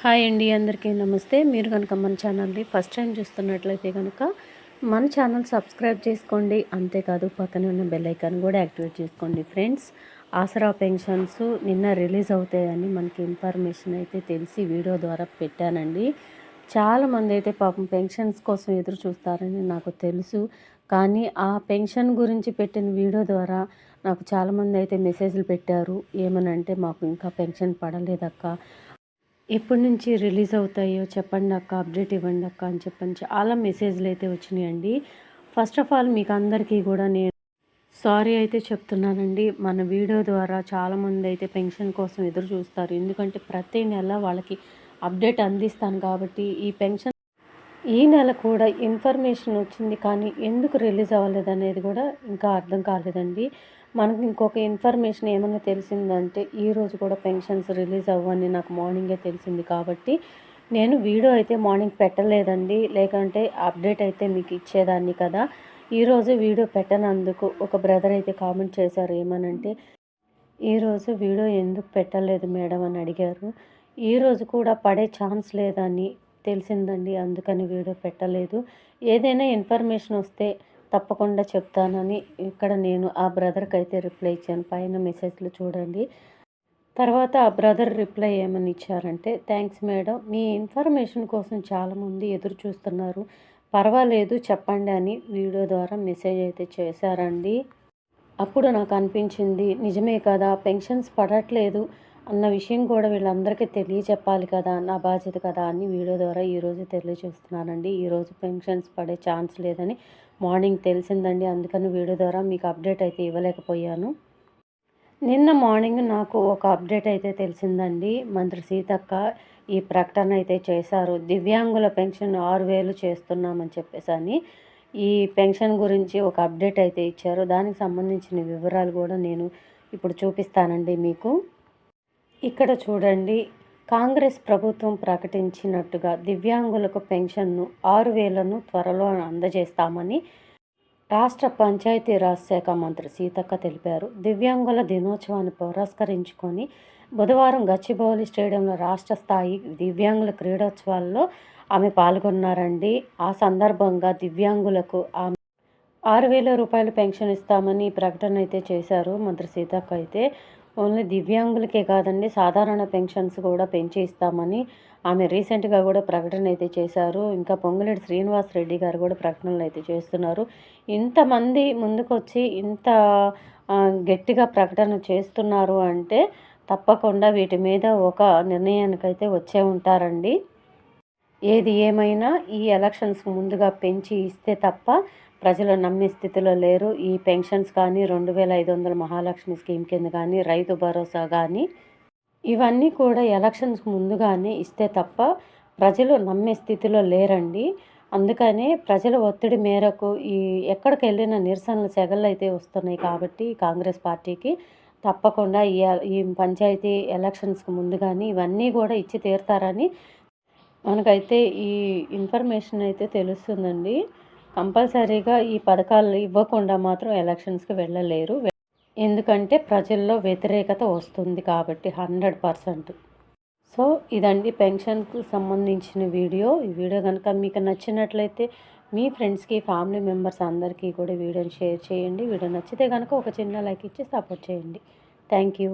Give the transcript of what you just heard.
Hi అండి, అందరికీ నమస్తే. మీరు కనుక మన ఛానల్ని ఫస్ట్ టైం చూస్తున్నట్లయితే కనుక మన ఛానల్ సబ్స్క్రైబ్ చేసుకోండి. అంతేకాదు పక్కన ఉన్న బెల్ ఐకాన్ కూడా యాక్టివేట్ చేసుకోండి. ఫ్రెండ్స్, ఆసరా పెన్షన్స్ నిన్న రిలీజ్ అవుతాయని మనకి ఇన్ఫర్మేషన్ అయితే తెలిసి వీడియో ద్వారా పెట్టానండి. చాలామంది అయితే పాపం పెన్షన్స్ కోసం ఎదురు చూస్తారని నాకు తెలుసు. కానీ ఆ పెన్షన్ గురించి పెట్టిన వీడియో ద్వారా నాకు చాలామంది అయితే మెసేజ్లు పెట్టారు. ఏమనంటే, మాకు ఇంకా పెన్షన్ పడలేదక్క, ఎప్పటి నుంచి రిలీజ్ అవుతాయో చెప్పండి అక్క, అప్డేట్ ఇవ్వండి అక్క అని చెప్పని చాలా మెసేజ్లు అయితే వచ్చినాయండి. ఫస్ట్ ఆఫ్ ఆల్ మీకు అందరికీ కూడా నేను సారీ అయితే చెప్తున్నానండి. మన వీడియో ద్వారా చాలామంది అయితే పెన్షన్ కోసం ఎదురు చూస్తారు. ఎందుకంటే ప్రతి నెల వాళ్ళకి అప్డేట్ అందిస్తాను కాబట్టి ఈ నెల కూడా ఇన్ఫర్మేషన్ వచ్చింది, కానీ ఎందుకు రిలీజ్ అవ్వలేదనేది కూడా ఇంకా అర్థం కాలేదండి. మనకు ఇంకొక ఇన్ఫర్మేషన్ ఏమన్నా తెలిసిందంటే, ఈరోజు కూడా పెన్షన్స్ రిలీజ్ అవ్వని నాకు మార్నింగే తెలిసింది కాబట్టి నేను వీడియో అయితే మార్నింగ్ పెట్టలేదండి. లేకంటే అప్డేట్ అయితే మీకు ఇచ్చేదాన్ని కదా. ఈరోజు వీడియో పెట్టనందుకు ఒక బ్రదర్ అయితే కామెంట్ చేశారు. ఏమనంటే, ఈరోజు వీడియో ఎందుకు పెట్టలేదు మేడం అని అడిగారు. ఈరోజు కూడా పడే ఛాన్స్ లేదని తెలిసిందండి, అందుకని వీడియో పెట్టలేదు. ఏదైనా ఇన్ఫర్మేషన్ వస్తే తప్పకుండా చెప్తానని ఇక్కడ నేను ఆ బ్రదర్కి అయితే రిప్లై ఇచ్చాను. పైన మెసేజ్లు చూడండి. తర్వాత ఆ బ్రదర్ రిప్లై ఏమని ఇచ్చారంటే, థ్యాంక్స్ మేడం, మీ ఇన్ఫర్మేషన్ కోసం చాలామంది ఎదురు చూస్తున్నారు, పర్వాలేదు చెప్పండి అని వీడియో ద్వారా మెసేజ్ అయితే చేశారండి. అప్పుడు నాకు అనిపించింది, నిజమే కదా, పెన్షన్స్ పడట్లేదు అన్న విషయం కూడా వీళ్ళందరికీ తెలియచెప్పాలి కదా, నా బాధ్యత కదా అని వీడియో ద్వారా ఈరోజు తెలియజేస్తున్నానండి. ఈరోజు పెన్షన్స్ పడే ఛాన్స్ లేదని మార్నింగ్ తెలిసిందండి, అందుకని వీడియో ద్వారా మీకు అప్డేట్ అయితే ఇవ్వలేకపోయాను. నిన్న మార్నింగ్ నాకు ఒక అప్డేట్ అయితే తెలిసిందండి. మంత్రి సీతక్క ఈ ప్రకటన అయితే చేశారు. దివ్యాంగుల పెన్షన్ 6,000 చేస్తున్నామని చెప్పేసి ఈ పెన్షన్ గురించి ఒక అప్డేట్ అయితే ఇచ్చారు. దానికి సంబంధించిన వివరాలు కూడా నేను ఇప్పుడు చూపిస్తానండి మీకు. ఇక్కడ చూడండి, కాంగ్రెస్ ప్రభుత్వం ప్రకటించినట్టుగా దివ్యాంగులకు పెన్షన్ను 6,000ను త్వరలో అందజేస్తామని రాష్ట్ర పంచాయతీరాజ్ శాఖ మంత్రి సీతక్క తెలిపారు. దివ్యాంగుల దినోత్సవాన్ని పురస్కరించుకొని బుధవారం గచ్చిబౌలి స్టేడియంలో రాష్ట్ర స్థాయి దివ్యాంగుల క్రీడోత్సవాల్లో ఆమె పాల్గొన్నారండి. ఆ సందర్భంగా దివ్యాంగులకు ఆమె 6,000 రూపాయలు పెన్షన్ ఇస్తామని ప్రకటన అయితే చేశారు మంత్రి సీతక్క అయితే. ఓన్లీ దివ్యాంగులకే కాదండి, సాధారణ పెన్షన్స్ కూడా పెంచి ఇస్తామని ఆమె రీసెంట్గా కూడా ప్రకటన అయితే చేశారు. ఇంకా పొంగులేటి శ్రీనివాస్ రెడ్డి గారు కూడా ప్రకటనలు అయితే చేస్తున్నారు. ఇంతమంది ముందుకొచ్చి ఇంత గట్టిగా ప్రకటన చేస్తున్నారు అంటే తప్పకుండా వీటి మీద ఒక నిర్ణయానికైతే వచ్చే ఉంటారండి. ఏది ఏమైనా ఈ ఎలక్షన్స్ ముందుగా పెంచి ఇస్తే తప్ప ప్రజలు నమ్మే స్థితిలో లేరు. ఈ పెన్షన్స్ కానీ, 2,500 మహాలక్ష్మి స్కీమ్ కింద కానీ, రైతు భరోసా కానీ, ఇవన్నీ కూడా ఎలక్షన్స్ ముందుగానే ఇస్తే తప్ప ప్రజలు నమ్మే స్థితిలో లేరండి. అందుకనే ప్రజల ఒత్తిడి మేరకు ఎక్కడికి వెళ్ళిన నిరసనలు సెగలు అయితే వస్తున్నాయి కాబట్టి కాంగ్రెస్ పార్టీకి తప్పకుండా ఈ పంచాయతీ ఎలక్షన్స్కి ముందుగానే ఇవన్నీ కూడా ఇచ్చి తీరుతారని మనకైతే ఈ ఇన్ఫర్మేషన్ అయితే తెలుస్తుందండి. కంపల్సరీగా ఈ పథకాలు ఇవ్వకుండా మాత్రం ఎలక్షన్స్కి వెళ్ళలేరు. ఎందుకంటే ప్రజల్లో వ్యతిరేకత వస్తుంది కాబట్టి 100%. సో ఇదండి పెన్షన్కు సంబంధించిన వీడియో. ఈ వీడియో కనుక మీకు నచ్చినట్లయితే మీ ఫ్రెండ్స్కి, ఫ్యామిలీ మెంబర్స్ అందరికీ కూడా వీడియోని షేర్ చేయండి. వీడియో నచ్చితే కనుక ఒక చిన్న లైక్ ఇచ్చి సపోర్ట్ చేయండి. Thank you.